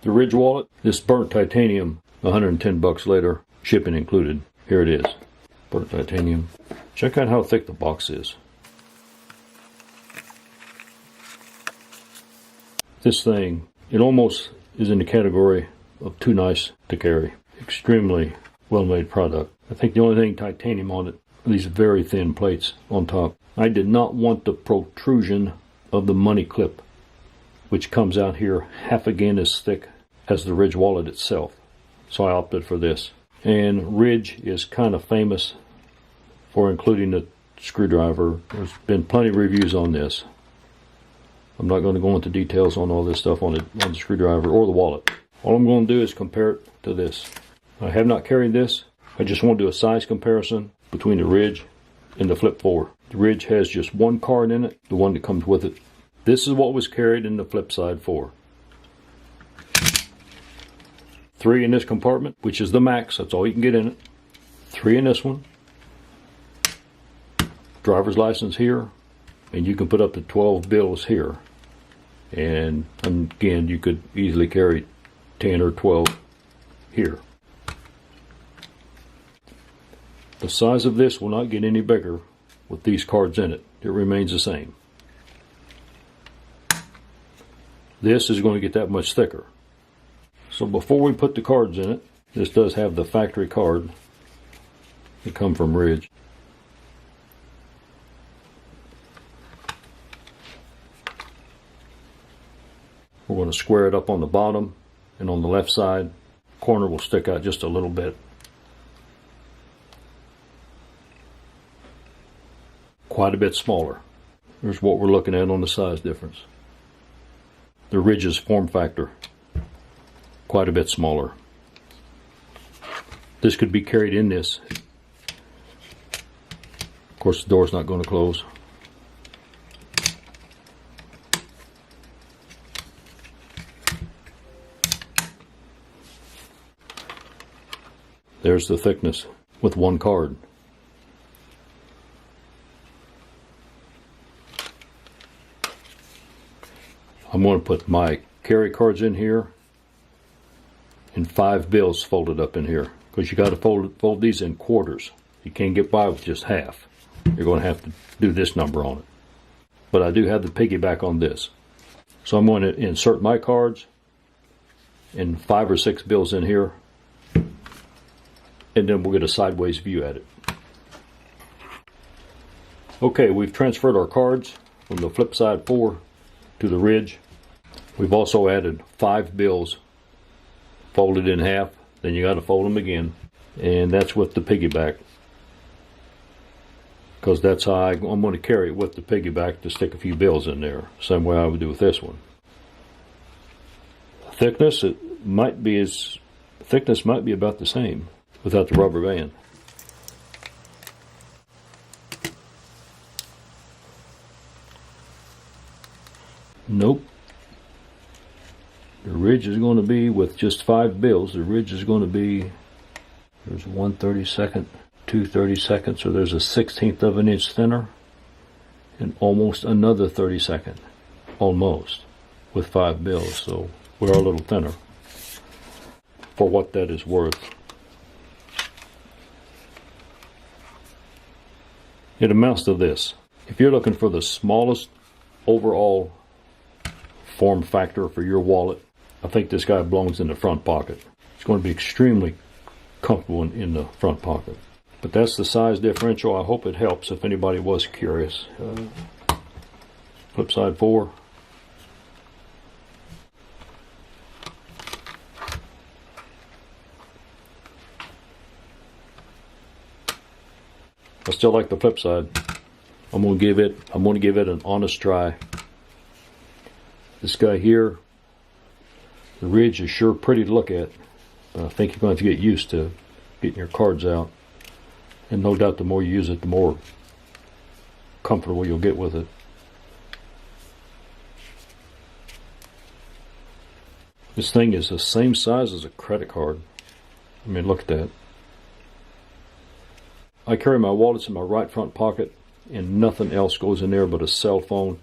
The Ridge wallet, this burnt titanium, 110 bucks later, shipping included. Here it is, burnt titanium. Check out how thick the box is. This thing, it almost is in the category of too nice to carry. Extremely well-made product. I think the only thing titanium on it are these very thin plates on top. I did not want the protrusion of the money clip, which comes out here half again as thick as the Ridge wallet itself. So I opted for this. And Ridge is kind of famous for including the screwdriver. There's been plenty of reviews on this. I'm not going to go into details on all this stuff on the screwdriver or the wallet. All I'm going to do is compare it to this. I have not carried this. I just want to do a size comparison between the Ridge and the Flip 4. The Ridge has just one card in it, the one that comes with it. This is what was carried in the Flipside 4. 3 in this compartment, which is the max. That's all you can get in it. 3 in this one. Driver's license here. And you can put up to 12 bills here. And again, you could easily carry 10 or 12 here. The size of this will not get any bigger with these cards in it. It remains the same. This is going to get that much thicker. So before we put the cards in it, this does have the factory card that come from Ridge. We're going to square it up on the bottom, and on the left side, corner will stick out just a little bit. Quite a bit smaller. Here's what we're looking at on the size difference. The Ridge's form factor, quite a bit smaller. This could be carried in this. Of course, the door's not going to close. There's the thickness with one card. I'm going to put my carry cards in here and 5 bills folded up in here, because you got to fold these in quarters. You can't get by with just half. You're going to have to do this number on it. But I do have the piggyback on this. So I'm going to insert my cards and 5 or 6 bills in here, and then we'll get a sideways view at it. Okay, we've transferred our cards from the Flipside 4 to the Ridge. We've also added 5 bills folded in half. Then you got to fold them again, and that's with the piggyback, because that's how I'm going to carry it with the piggyback, to stick a few bills in there, same way I would do with this one. Thickness, might be about the same without the rubber band. Nope. The Ridge is going to be, with just 5 bills, the Ridge is going to be, there's 1/32, 2/32, so there's a 1/16 of an inch thinner, and almost another 32nd, almost, with 5 bills. So we're a little thinner, for what that is worth. It amounts to this. If you're looking for the smallest overall form factor for your wallet, I think this guy belongs in the front pocket. It's going to be extremely comfortable in the front pocket. But that's the size differential. I hope it helps if anybody was curious. Flipside 4. I still like the Flipside. I'm going to give it an honest try. This guy here, the Ridge, is sure pretty to look at, but I think you're going to have to get used to getting your cards out. And no doubt the more you use it, the more comfortable you'll get with it. This thing is the same size as a credit card. I mean, look at that. I carry my wallets in my right front pocket, and nothing else goes in there but a cell phone,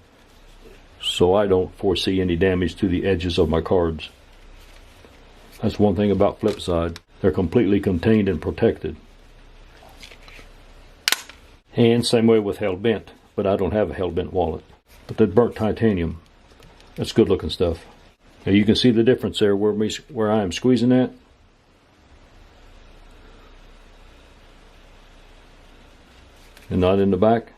so I don't foresee any damage to the edges of my cards. That's one thing about Flipside. They're completely contained and protected. And same way with Hellbent, but I don't have a Hellbent wallet. But that burnt titanium, that's good looking stuff. Now you can see the difference there where I am squeezing that. And not in the back.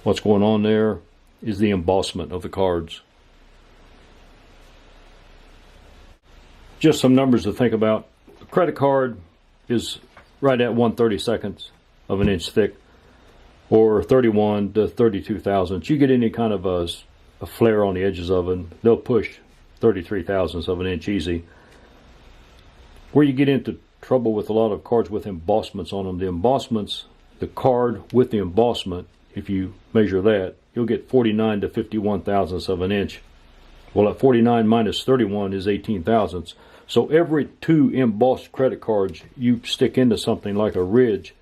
What's going on there is the embossment of the cards. Just some numbers to think about. A credit card is right at 1/32 of an inch thick, or 31 to 32 thousandths. You get any kind of a flare on the edges of it, they'll push 33 thousandths of an inch easy. Where you get into trouble with a lot of cards with embossments on them, the embossments, the card with the embossment, if you measure that, you'll get 49 to 51 thousandths of an inch. Well, at 49 minus 31 is 18 thousandths. So every 2 embossed credit cards you stick into something like a ridge,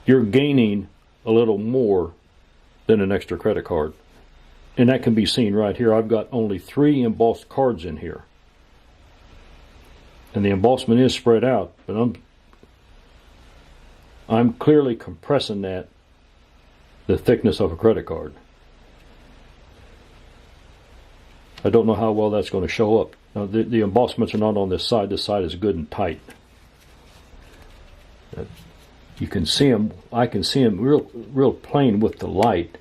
you're gaining a little more than an extra credit card. And that can be seen right here. I've got only 3 embossed cards in here. And the embossment is spread out, but I'm clearly compressing the thickness of a credit card. I don't know how well that's going to show up. Now, the embossments are not on this side. This side is good and tight. You can see them. I can see them real plain with the light,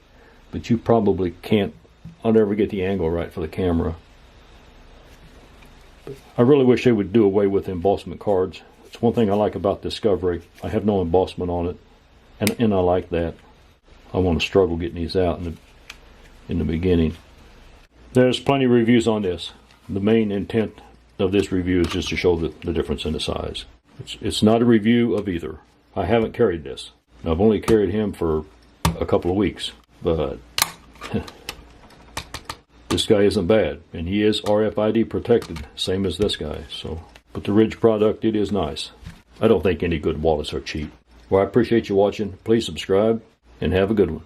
but you probably can't. I'll never get the angle right for the camera. But I really wish they would do away with embossment cards. It's one thing I like about Discovery. I have no embossment on it, and I like that. I want to struggle getting these out in the beginning. There's plenty of reviews on this. The main intent of this review is just to show the difference in the size. It's not a review of either. I haven't carried this. I've only carried him for a couple of weeks, but this guy isn't bad, and he is RFID protected, same as this guy. So, but the Ridge product, it is nice. I don't think any good wallets are cheap. Well, I appreciate you watching. Please subscribe, and have a good one.